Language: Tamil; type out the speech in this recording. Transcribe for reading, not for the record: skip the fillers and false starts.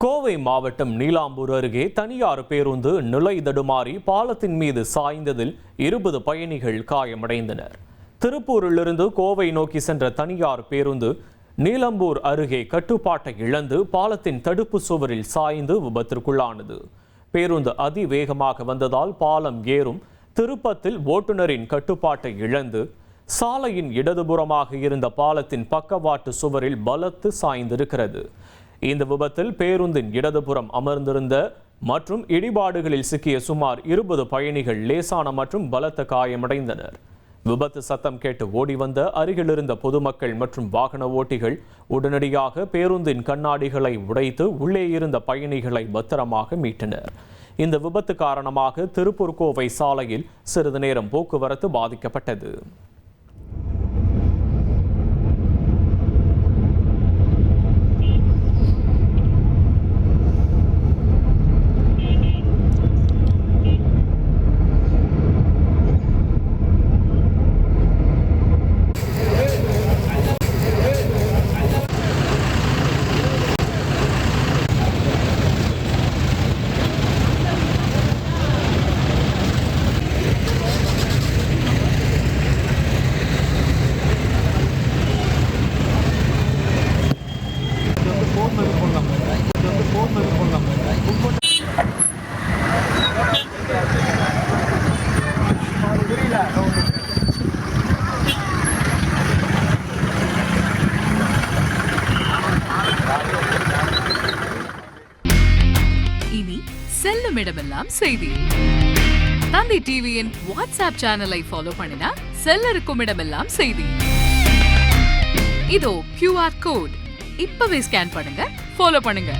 கோவை மாவட்டம் நீலாம்பூர் அருகே தனியார் பேருந்து நிலை தடுமாறி பாலத்தின் மீது சாய்ந்ததில் 20 பயணிகள் காயமடைந்தனர். திருப்பூரிலிருந்து கோவை நோக்கி சென்ற தனியார் பேருந்து நீலாம்பூர் அருகே கட்டுப்பாட்டை இழந்து பாலத்தின் தடுப்பு சுவரில் சாய்ந்து விபத்திற்குள்ளானது. பேருந்து அதிவேகமாக வந்ததால் பாலம் ஏறும் திருப்பத்தில் ஓட்டுநரின் கட்டுப்பாட்டை இழந்து சாலையின் இடதுபுறமாக இருந்த பாலத்தின் பக்கவாட்டு சுவரில் பலத்து சாய்ந்திருக்கிறது. இந்த விபத்தில் பேருந்தின் இடதுபுறம் அமர்ந்திருந்த மற்றும் இடிபாடுகளில் சிக்கிய சுமார் 20 பயணிகள் லேசான மற்றும் பலத்த காயமடைந்தனர். விபத்து சத்தம் கேட்டு ஓடி வந்த அருகிலிருந்த பொதுமக்கள் மற்றும் வாகன ஓட்டிகள் உடனடியாக பேருந்தின் கண்ணாடிகளை உடைத்து உள்ளே இருந்த பயணிகளை பத்திரமாக மீட்டனர். இந்த விபத்து காரணமாக திருப்பூர் கோவை சாலையில் சிறிது நேரம் போக்குவரத்து பாதிக்கப்பட்டது. இனி செல்லும் இடமெல்லாம் செய்தி. தந்தி டிவியின் வாட்ஸ்அப் சேனலை ஃபாலோ பண்ணினா செல்லருக்கும் இடமெல்லாம் செய்தி. இதோ QR கோட் இப்பவே ஸ்கேன் பண்ணுங்க, ஃபாலோ பண்ணுங்க.